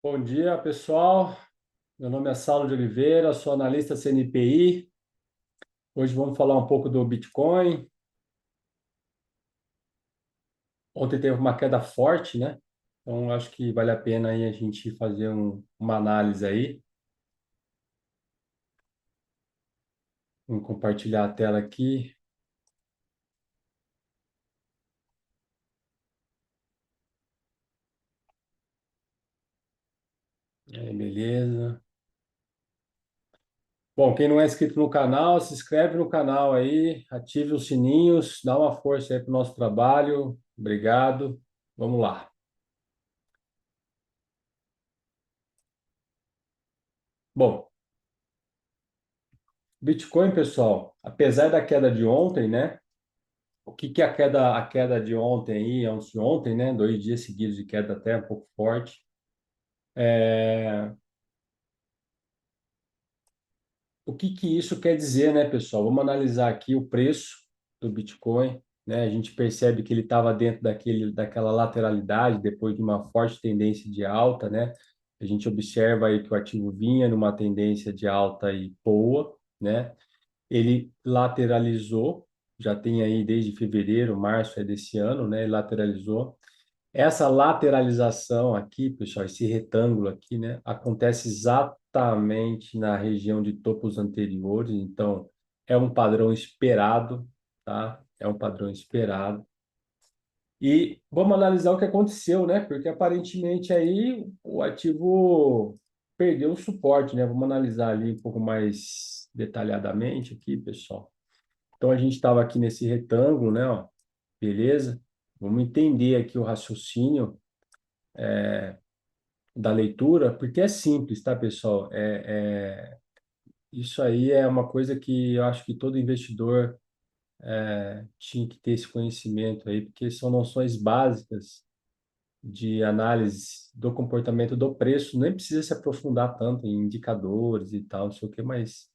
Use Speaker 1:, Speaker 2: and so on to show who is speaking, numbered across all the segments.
Speaker 1: Bom dia, pessoal. Meu nome é Saulo de Oliveira, sou analista CNPI. Hoje vamos falar um pouco do Bitcoin. Ontem teve uma queda forte, né? Então, acho que vale a pena aí a gente fazer uma análise aí. Vamos compartilhar a tela aqui. Aí, beleza. Bom, quem não é inscrito no canal, se inscreve no canal aí, ative os sininhos, dá uma força aí para o nosso trabalho. Obrigado. Vamos lá. Bom, Bitcoin, pessoal, apesar da queda de ontem, né? O que é a queda de ontem aí, antes de ontem, né? 2 dias seguidos de queda até um pouco forte. É, O que isso quer dizer, né, pessoal? Vamos analisar aqui o preço do Bitcoin, né? A gente percebe que ele estava dentro daquela lateralidade depois de uma forte tendência de alta, né? A gente observa aí que o ativo vinha numa tendência de alta e boa, né? Ele lateralizou, já tem aí desde fevereiro, março é desse ano, né? Ele lateralizou. Essa lateralização aqui, pessoal, esse retângulo aqui, né, acontece exatamente na região de topos anteriores, então é um padrão esperado, tá? É um padrão esperado. E vamos analisar o que aconteceu, né? Porque aparentemente aí o ativo perdeu o suporte, né? Vamos analisar ali um pouco mais detalhadamente aqui, pessoal. Então a gente estava aqui nesse retângulo, né, ó, beleza? Vamos entender aqui o raciocínio da leitura, porque é simples, tá, pessoal? Isso aí é uma coisa que eu acho que todo investidor tinha que ter esse conhecimento aí, porque são noções básicas de análise do comportamento do preço. Nem precisa se aprofundar tanto em indicadores e tal, não sei o quê, mas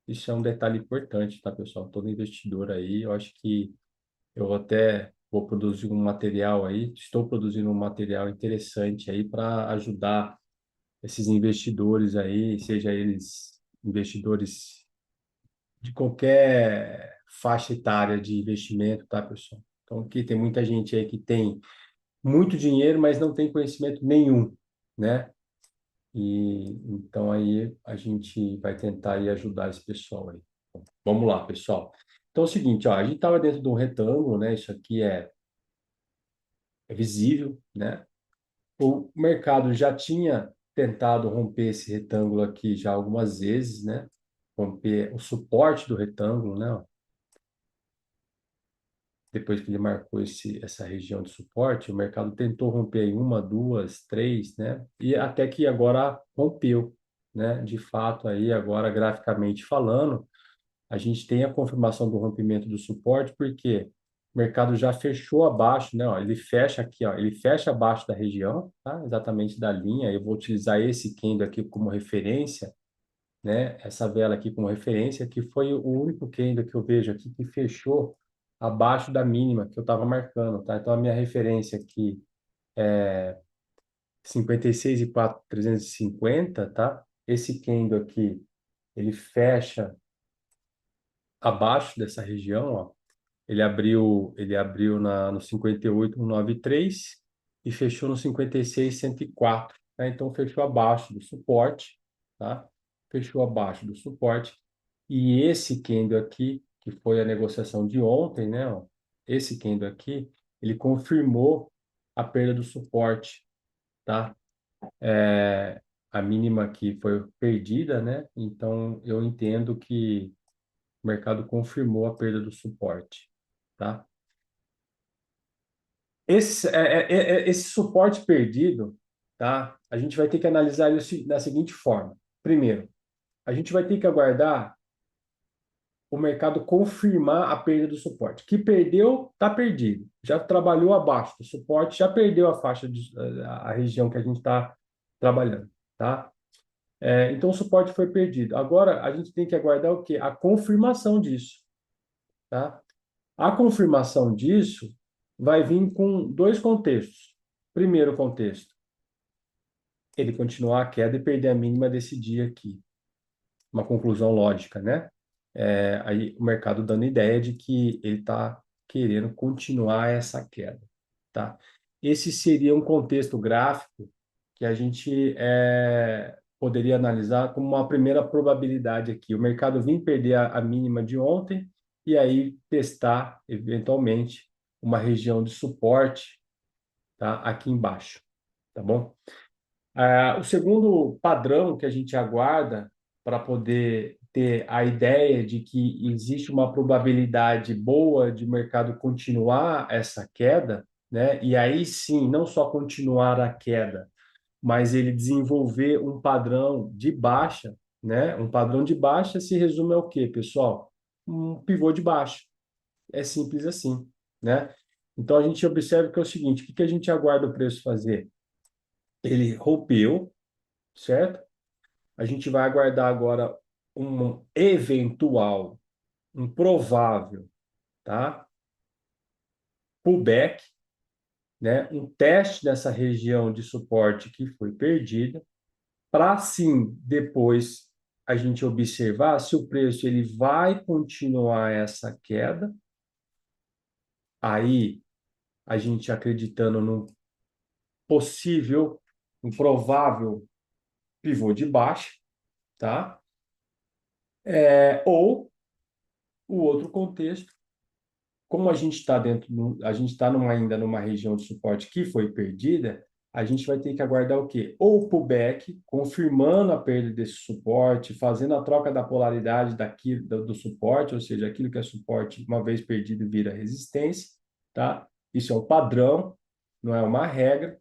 Speaker 1: isso é um detalhe importante, tá, pessoal? Todo investidor aí, eu acho que eu até vou produzir um material aí, estou produzindo um material interessante aí para ajudar esses investidores aí, seja eles investidores de qualquer faixa etária de investimento, tá, pessoal? Então, aqui tem muita gente aí que tem muito dinheiro, mas não tem conhecimento nenhum, né? E então aí a gente vai tentar aí ajudar esse pessoal aí. Vamos lá, pessoal. Então é o seguinte, ó, a gente estava dentro de um retângulo, né? Isso aqui é visível, né? O mercado já tinha tentado romper esse retângulo aqui já algumas vezes, né? Romper o suporte do retângulo, né? Depois que ele marcou essa região de suporte, o mercado tentou romper aí uma, duas, três, né? E até que agora rompeu, né? De fato, aí agora graficamente falando, a gente tem a confirmação do rompimento do suporte, porque o mercado já fechou abaixo, né? Ó, ele fecha aqui, ó, ele fecha abaixo da região, tá? Exatamente da linha. Eu vou utilizar esse candle aqui como referência, né? Essa vela aqui como referência, que foi o único candle que eu vejo aqui que fechou abaixo da mínima que eu estava marcando, tá? Então a minha referência aqui é 56,4,350, tá? Esse candle aqui, ele fecha abaixo dessa região, ó. Ele abriu no 58,193 e fechou no 56,104, tá? Então fechou abaixo do suporte, tá? Fechou abaixo do suporte. E esse candle aqui, que foi a negociação de ontem, né, ó, esse candle aqui, ele confirmou a perda do suporte, tá? A mínima aqui foi perdida, né? Então eu entendo que o mercado confirmou a perda do suporte, tá? Esse suporte perdido, tá? A gente vai ter que analisar ele da seguinte forma. Primeiro, a gente vai ter que aguardar o mercado confirmar a perda do suporte. Que perdeu, está perdido. Já trabalhou abaixo do suporte, já perdeu a faixa, a região que a gente está trabalhando, tá? Então, o suporte foi perdido. Agora, a gente tem que aguardar o quê? A confirmação disso, tá? A confirmação disso vai vir com dois contextos. Primeiro contexto, ele continuar a queda e perder a mínima desse dia aqui. Uma conclusão lógica, né? Aí o mercado dando ideia de que ele está querendo continuar essa queda, tá? Esse seria um contexto gráfico que a gente poderia analisar como uma primeira probabilidade aqui. O mercado vir perder a mínima de ontem e aí testar, eventualmente, uma região de suporte, tá? Aqui embaixo, tá bom? O segundo padrão que a gente aguarda para poder ter a ideia de que existe uma probabilidade boa de o mercado continuar essa queda, né? E aí sim, não só continuar a queda, mas ele desenvolver um padrão de baixa, né? Um padrão de baixa se resume ao quê, pessoal? Um pivô de baixa. É simples assim, né? Então a gente observa que é o seguinte, o que a gente aguarda o preço fazer? Ele rompeu, certo? A gente vai aguardar agora um eventual, um provável, tá? Pullback, né? Um teste dessa região de suporte que foi perdida, para sim depois a gente observar se o preço ele vai continuar essa queda. Aí a gente acreditando num possível, um provável pivô de baixa, tá? Ou o outro contexto, como a gente está a gente está ainda numa região de suporte que foi perdida, a gente vai ter que aguardar o quê? Ou o pullback, confirmando a perda desse suporte, fazendo a troca da polaridade do suporte, ou seja, aquilo que é suporte, uma vez perdido, vira resistência, tá? Isso é o padrão, não é uma regra.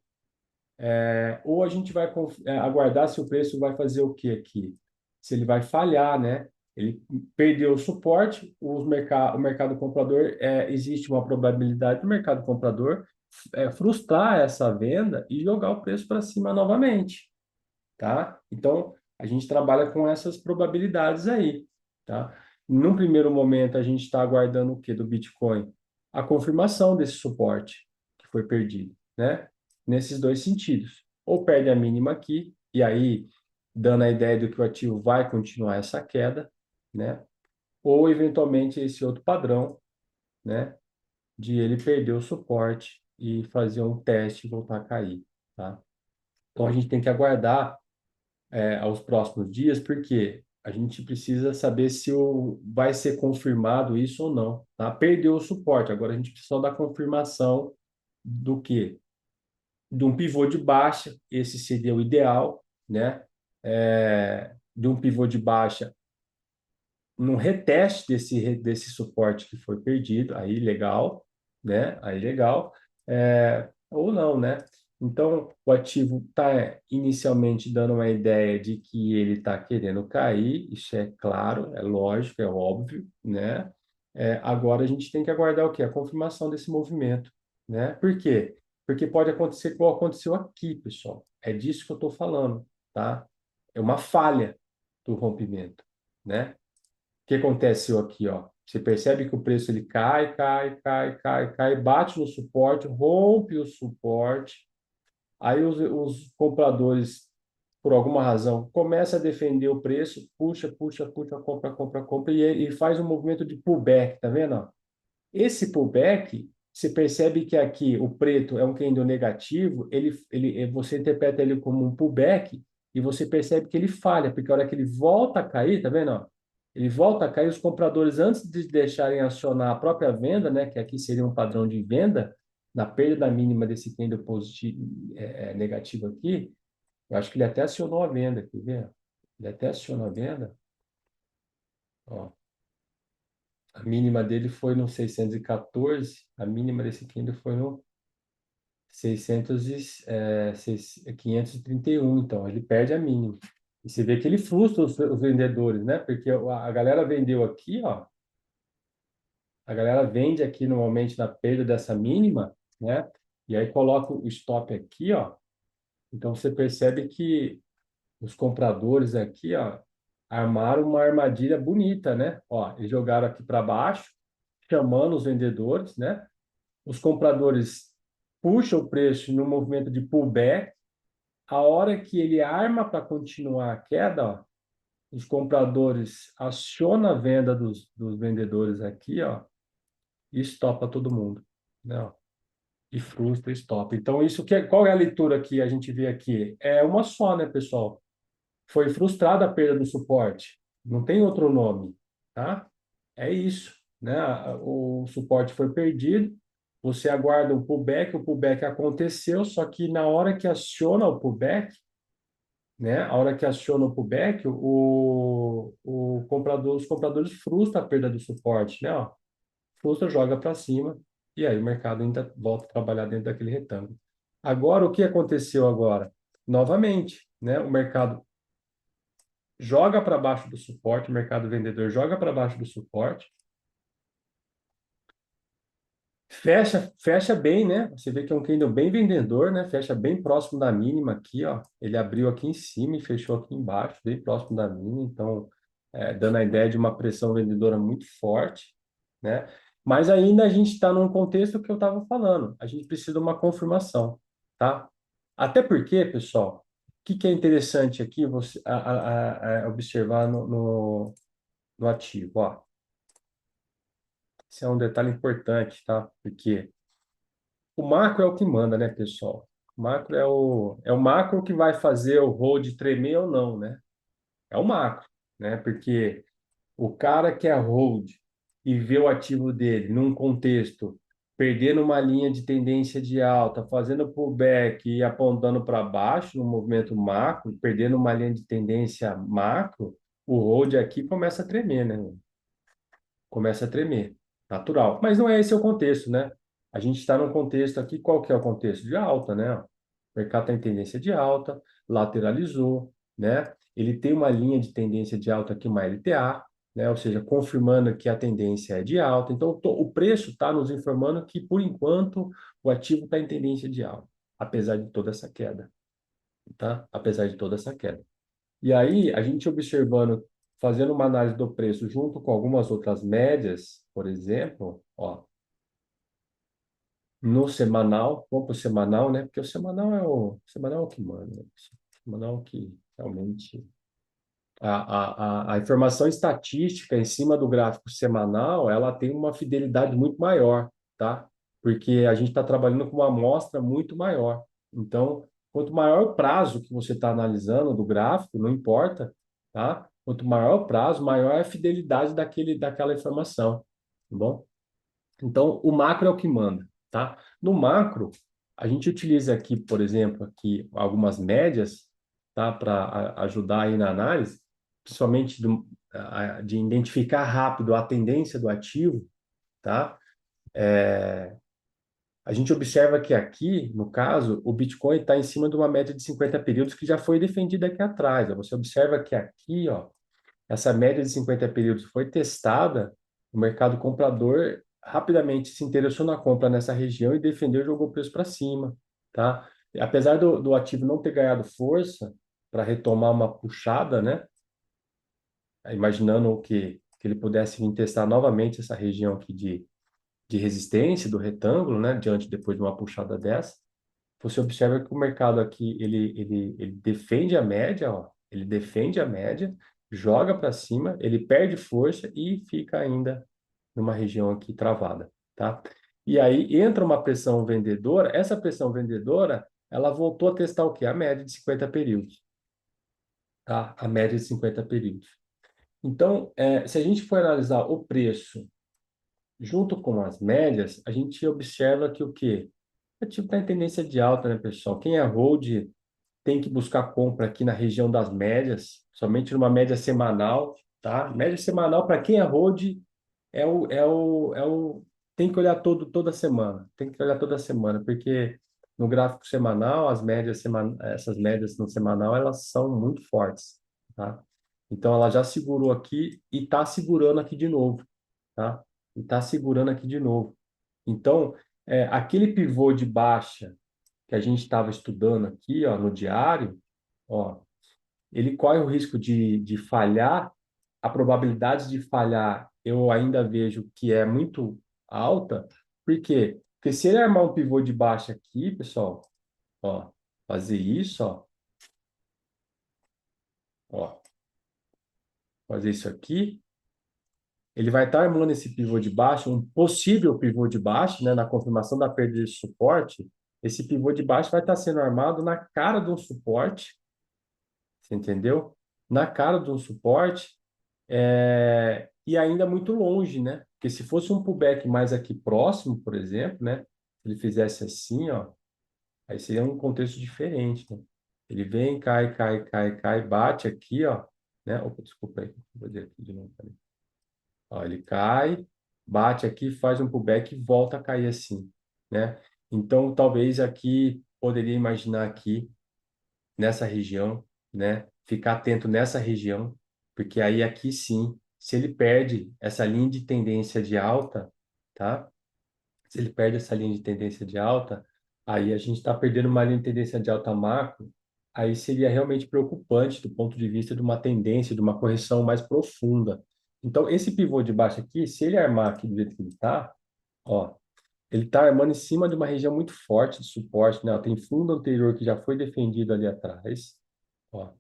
Speaker 1: Ou a gente vai aguardar se o preço vai fazer o quê aqui? Se ele vai falhar, né? Ele perdeu o suporte, o mercado comprador, existe uma probabilidade do mercado comprador frustrar essa venda e jogar o preço para cima novamente, tá? Então, a gente trabalha com essas probabilidades aí, tá? Num primeiro momento, a gente está aguardando o quê do Bitcoin? A confirmação desse suporte que foi perdido, né? Nesses dois sentidos. Ou perde a mínima aqui, e aí, dando a ideia de que o ativo vai continuar essa queda, né? Ou, eventualmente, esse outro padrão, né? De ele perder o suporte e fazer um teste e voltar a cair, tá? Então, a gente tem que aguardar aos próximos dias, porque a gente precisa saber se vai ser confirmado isso ou não, tá? Perdeu o suporte, agora a gente precisa da confirmação do quê? De um pivô de baixa, esse seria o ideal, né? De um pivô de baixa num reteste desse suporte que foi perdido, aí legal, né? Aí legal, ou não, né? Então, o ativo está inicialmente dando uma ideia de que ele está querendo cair, isso é claro, é lógico, é óbvio, né? Agora a gente tem que aguardar o quê? A confirmação desse movimento, né? Por quê? Porque pode acontecer como aconteceu aqui, pessoal. É disso que eu estou falando, tá? É uma falha do rompimento, né? Que aconteceu aqui, ó? Você percebe que o preço ele cai, cai, cai, cai, cai, bate no suporte, rompe o suporte. Aí os compradores, por alguma razão, começam a defender o preço, puxa, puxa, puxa, compra, compra, compra, e faz um movimento de pullback, tá vendo? Ó? Esse pullback, você percebe que aqui o preto é um candle negativo, você interpreta ele como um pullback e você percebe que ele falha, porque a hora que ele volta a cair, tá vendo? Ó? Ele volta a cair, os compradores, antes de deixarem acionar a própria venda, né, que aqui seria um padrão de venda, na perda mínima desse candle positivo, negativo aqui, eu acho que ele até acionou a venda, quer ver? Ele até acionou a venda. Ó. A mínima dele foi no 614, a mínima desse candle foi no 600 531, então ele perde a mínima. E você vê que ele frustra os vendedores, né? Porque a galera vendeu aqui, ó, a galera vende aqui normalmente na perda dessa mínima, né? E aí coloca o stop aqui, ó. Então você percebe que os compradores aqui, ó, armaram uma armadilha bonita, né? Ó, eles jogaram aqui para baixo, chamando os vendedores, né? Os compradores puxam o preço no movimento de pullback, A hora que ele arma para continuar a queda, ó, os compradores acionam a venda dos vendedores aqui, ó, e estopa todo mundo, né? Ó, e frustra, e estopa. Então, isso que qual é a leitura que a gente vê aqui? É uma só, né, pessoal? Foi frustrada a perda do suporte. Não tem outro nome, tá? É isso, né? O suporte foi perdido. Você aguarda o pullback aconteceu, só que na hora que aciona o pullback, né? A hora que aciona o pullback, o comprador, os compradores frustram a perda do suporte, né? Ó, frustra, joga para cima e aí o mercado ainda volta a trabalhar dentro daquele retângulo. Agora, o que aconteceu agora? Novamente, né? O mercado joga para baixo do suporte, o mercado vendedor joga para baixo do suporte, fecha bem, né? Você vê que é um candle bem vendedor, né? Fecha bem próximo da mínima aqui, ó. Ele abriu aqui em cima e fechou aqui embaixo, bem próximo da mínima, então dando a ideia de uma pressão vendedora muito forte, né? Mas ainda a gente está num contexto que eu estava falando. A gente precisa de uma confirmação, tá? Até porque, pessoal, o que é interessante aqui você observar no ativo, ó. Esse é um detalhe importante, tá? Porque o macro é o que manda, né, pessoal? O macro é o macro que vai fazer o hold tremer ou não, né? É o macro, né? Porque o cara que é hold e vê o ativo dele num contexto perdendo uma linha de tendência de alta, fazendo pullback e apontando para baixo no movimento macro, perdendo uma linha de tendência macro, o hold aqui começa a tremer, né? Começa a tremer. Natural. Mas não é esse o contexto, né? A gente está num contexto aqui, qual que é o contexto? De alta, né? O mercado está em tendência de alta, lateralizou, né? Ele tem uma linha de tendência de alta aqui, uma LTA, né? Ou seja, confirmando que a tendência é de alta. Então, o preço está nos informando que, por enquanto, o ativo está em tendência de alta, apesar de toda essa queda, tá? Apesar de toda essa queda. E aí, a gente observando, fazendo uma análise do preço junto com algumas outras médias, por exemplo, ó, no semanal, vamos para o semanal, né? Porque o semanal é o que manda, né? O semanal é o que realmente a informação estatística em cima do gráfico semanal, ela tem uma fidelidade muito maior, tá? Porque a gente está trabalhando com uma amostra muito maior. Então, quanto maior o prazo que você está analisando do gráfico, não importa, tá? Quanto maior o prazo, maior é a fidelidade daquela informação, tá bom? Então, o macro é o que manda, tá? No macro, a gente utiliza aqui, por exemplo, aqui algumas médias, tá? Para ajudar aí na análise, principalmente de identificar rápido a tendência do ativo, tá? A gente observa que aqui, no caso, o Bitcoin está em cima de uma média de 50 períodos que já foi defendida aqui atrás. Ó. Você observa que aqui, ó, essa média de 50 períodos foi testada, o mercado comprador rapidamente se interessou na compra nessa região e defendeu e jogou o preço para cima, tá? E apesar do ativo não ter ganhado força para retomar uma puxada, né? Imaginando que ele pudesse vir testar novamente essa região aqui de resistência do retângulo, né? Diante depois de uma puxada dessa, você observa que o mercado aqui ele defende a média, ó, ele defende a média, joga para cima, ele perde força e fica ainda numa região aqui travada, tá? E aí entra uma pressão vendedora, essa pressão vendedora, ela voltou a testar o quê? A média de 50 períodos, tá? A média de 50 períodos. Então, se a gente for analisar o preço junto com as médias, a gente observa que o quê? O ativo está em tendência de alta, né, pessoal? Quem é hold tem que buscar compra aqui na região das médias, somente numa média semanal, tá? Média semanal, para quem é hold, tem que olhar toda semana, tem que olhar toda semana, porque no gráfico semanal, essas médias no semanal, elas são muito fortes, tá? Então, ela já segurou aqui e está segurando aqui de novo, tá? E está segurando aqui de novo. Então, aquele pivô de baixa que a gente estava estudando aqui, ó, no diário, ó, ele corre o risco de falhar. A probabilidade de falhar eu ainda vejo que é muito alta. Por quê? Porque se ele armar um pivô de baixa aqui, pessoal, ó, fazer isso, ó, Ó, fazer isso aqui. Ele vai estar armando esse pivô de baixo, um possível pivô de baixo, né, na confirmação da perda de suporte. Esse pivô de baixo vai estar sendo armado na cara de um suporte, você entendeu? Na cara de um suporte, e ainda muito longe, né? Porque se fosse um pullback mais aqui próximo, por exemplo, né? Se ele fizesse assim, ó, aí seria um contexto diferente, né? Ele vem, cai, cai, cai, cai, bate aqui, ó, né? Opa, desculpa aí, vou dizer aqui de novo. Ó, ele cai, bate aqui, faz um pullback e volta a cair assim, né? Então, talvez aqui, poderia imaginar aqui, nessa região, né? Ficar atento nessa região, porque aí aqui sim, se ele perde essa linha de tendência de alta, tá? Se ele perde essa linha de tendência de alta, aí a gente está perdendo uma linha de tendência de alta macro, aí seria realmente preocupante do ponto de vista de uma tendência, de uma correção mais profunda. Então, esse pivô de baixo aqui, se ele armar aqui do jeito que ele está, ó, ele está armando em cima de uma região muito forte de suporte, né? Tem fundo anterior que já foi defendido ali atrás, ó,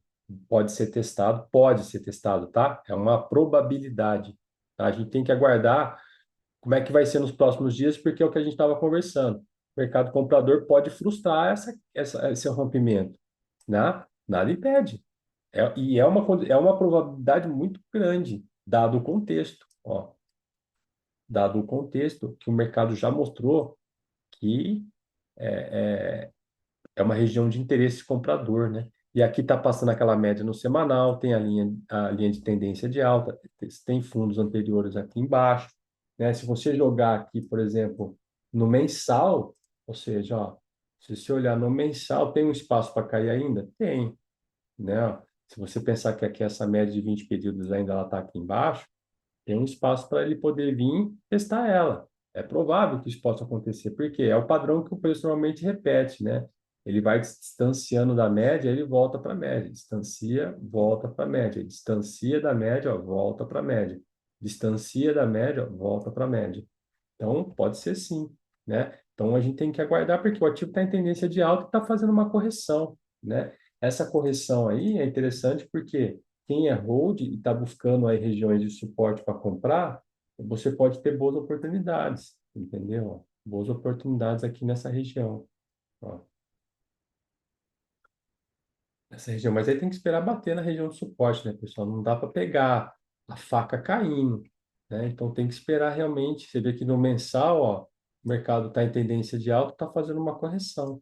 Speaker 1: pode ser testado, tá? É uma probabilidade, tá? A gente tem que aguardar como é que vai ser nos próximos dias, porque é o que a gente estava conversando. O mercado comprador pode frustrar esse rompimento, né? Nada impede. É uma probabilidade muito grande, dado o contexto, ó. Dado o contexto que o mercado já mostrou que é uma região de interesse comprador, né? E aqui está passando aquela média no semanal, tem a linha de tendência de alta, tem fundos anteriores aqui embaixo, né? Se você jogar aqui, por exemplo, no mensal, ou seja, ó, se você olhar no mensal, tem um espaço para cair ainda? Tem, né? Se você pensar que aqui essa média de 20 períodos ainda ela está aqui embaixo, tem um espaço para ele poder vir testar ela. É provável que isso possa acontecer, porque é o padrão que o preço normalmente repete, né? Ele vai se distanciando da média, ele volta para a média, distancia, volta para a média, distancia da média, ó, volta para a média, distancia da média, ó, volta para a média. Então, pode ser sim, né? Então, a gente tem que aguardar, porque o ativo está em tendência de alta e está fazendo uma correção, né? Essa correção aí é interessante porque quem é hold e está buscando aí regiões de suporte para comprar, você pode ter boas oportunidades, entendeu? Boas oportunidades aqui nessa região, ó, nessa região. Mas aí tem que esperar bater na região de suporte, né, pessoal? Não dá para pegar a faca caindo, né? Então tem que esperar realmente. Você vê que no mensal, ó, o mercado está em tendência de alta, está fazendo uma correção,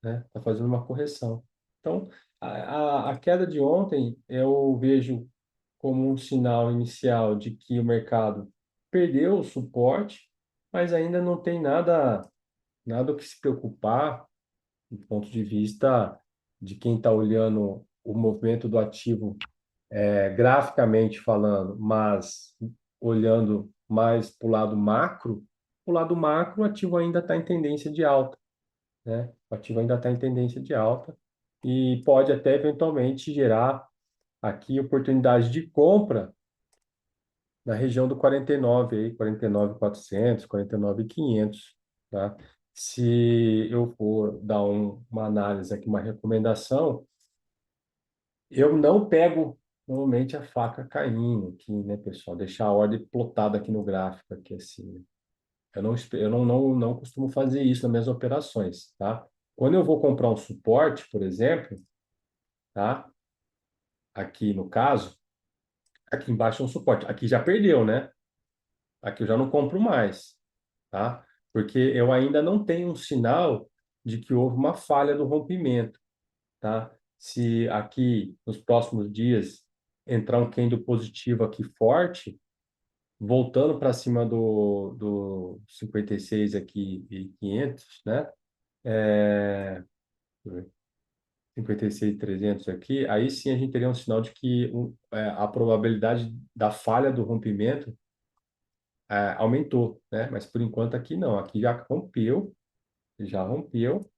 Speaker 1: né? Está fazendo uma correção. Então, a queda de ontem eu vejo como um sinal inicial de que o mercado perdeu o suporte, mas ainda não tem nada o que se preocupar do ponto de vista de quem está olhando o movimento do ativo graficamente falando, mas olhando mais para o lado macro, o ativo ainda está em tendência de alta, né? O ativo ainda está em tendência de alta e pode até eventualmente gerar aqui oportunidade de compra na região do 49 aí, 49.400, 49.500, tá? Se eu for dar uma análise aqui, uma recomendação, eu não pego normalmente a faca caindo aqui, né, pessoal? Deixar a ordem plotada aqui no gráfico, aqui assim. Eu não costumo fazer isso nas minhas operações, tá? Quando eu vou comprar um suporte, por exemplo, tá? Aqui no caso, aqui embaixo é um suporte. Aqui já perdeu, né? Aqui eu já não compro mais, tá? Porque eu ainda não tenho um sinal de que houve uma falha do rompimento, tá? Se aqui nos próximos dias entrar um candle positivo aqui forte, voltando para cima do 56 aqui e 500, né? É, 56.300 aqui, aí sim a gente teria um sinal de que a probabilidade da falha do rompimento aumentou, né? Mas por enquanto aqui não, aqui já rompeu.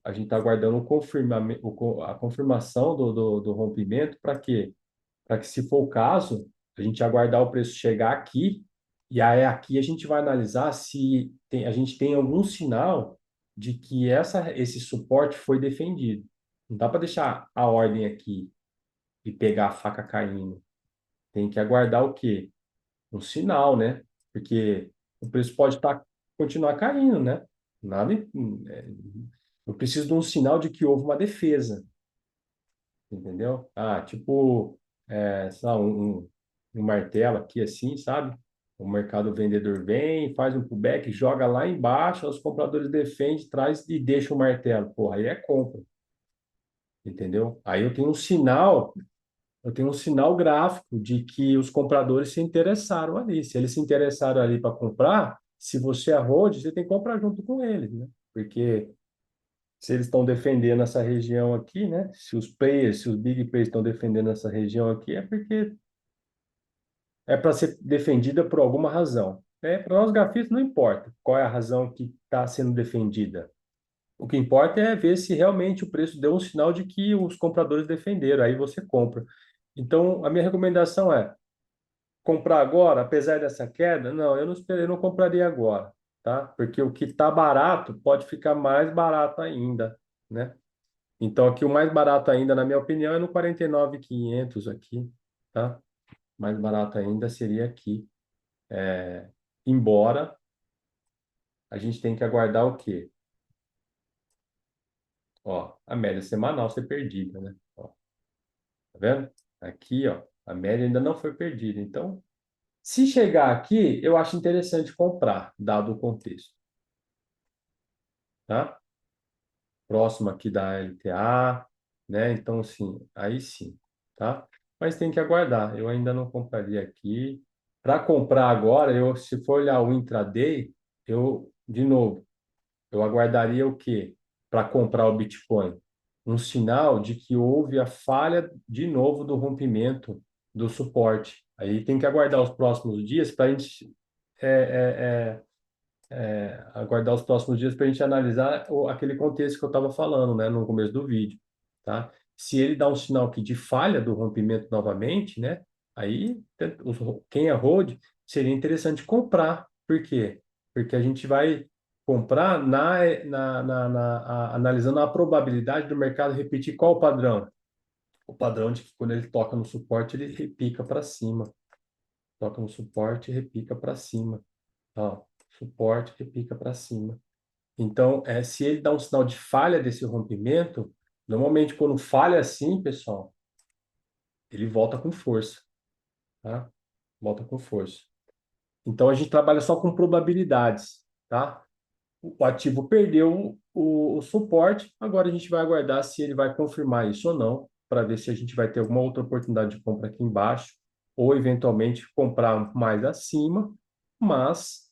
Speaker 1: A gente está aguardando a confirmação do rompimento para quê? Para que, se for o caso, a gente aguardar o preço chegar aqui e aí aqui a gente vai analisar se a gente tem algum sinal de que esse suporte foi defendido. Não dá para deixar a ordem aqui, de pegar a faca caindo. Tem que aguardar o quê? Um sinal, né? Porque o preço pode continuar caindo, né? Nada, eu preciso de um sinal de que houve uma defesa, entendeu? Ah, tipo, sei lá, um martelo aqui assim, sabe? O mercado vendedor vem, faz um pullback, joga lá embaixo, os compradores defendem, traz e deixa o martelo. Porra, aí é compra, entendeu? Aí eu tenho um sinal gráfico de que os compradores se interessaram ali. Se eles se interessaram ali para comprar, se você é hold, você tem que comprar junto com eles, né? Porque se eles estão defendendo essa região aqui, né? Se os big players estão defendendo essa região aqui, é porque é para ser defendida por alguma razão. Para nós grafistas não importa qual é a razão que está sendo defendida. O que importa é ver se realmente o preço deu um sinal de que os compradores defenderam, aí você compra. Então, a minha recomendação é comprar agora, apesar dessa queda? Não, eu não esperei, eu não compraria agora, tá? Porque o que está barato pode ficar mais barato ainda, né? Então, aqui o mais barato ainda, na minha opinião, é no 49.500 aqui, tá? Mais barato ainda seria aqui. Embora a gente tem que aguardar o quê? Ó, a média semanal ser perdida, né? Ó, tá vendo? Aqui, ó, a média ainda não foi perdida. Então, se chegar aqui, eu acho interessante comprar, dado o contexto, tá? Próximo aqui da LTA, né? Então, assim, aí sim, tá? Mas tem que aguardar. Eu ainda não compraria aqui. Para comprar agora, se for olhar o intraday, de novo, eu aguardaria o quê? Para comprar o Bitcoin? Um sinal de que houve a falha de novo do rompimento do suporte. Aí tem que aguardar os próximos dias para a gente é, é, aguardar os próximos dias para a gente analisar aquele contexto que eu estava falando, né, no começo do vídeo, tá? Se ele dá um sinal aqui de falha do rompimento novamente, né, aí quem é hold seria interessante comprar. Por quê? Porque a gente vai comprar analisando a probabilidade do mercado repetir qual o padrão? O padrão de que quando ele toca no suporte, ele repica para cima. Toca no suporte e repica para cima. Ó, suporte, repica para cima. Então, se ele dá um sinal de falha desse rompimento, normalmente quando falha assim, pessoal, ele volta com força, tá? Volta com força. Então, a gente trabalha só com probabilidades, tá? O ativo perdeu o suporte, agora a gente vai aguardar se ele vai confirmar isso ou não, para ver se a gente vai ter alguma outra oportunidade de compra aqui embaixo, ou eventualmente comprar mais acima, mas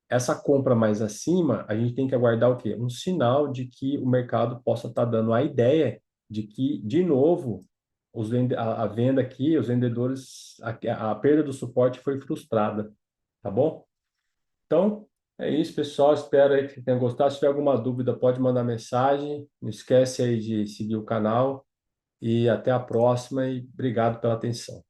Speaker 1: essa compra mais acima, a gente tem que aguardar o quê? Um sinal de que o mercado possa estar dando a ideia de que, de novo, a venda aqui, os vendedores, a perda do suporte foi frustrada, tá bom? Então, é isso, pessoal. Espero aí que tenham gostado. Se tiver alguma dúvida, pode mandar mensagem. Não esquece aí de seguir o canal e até a próxima e obrigado pela atenção.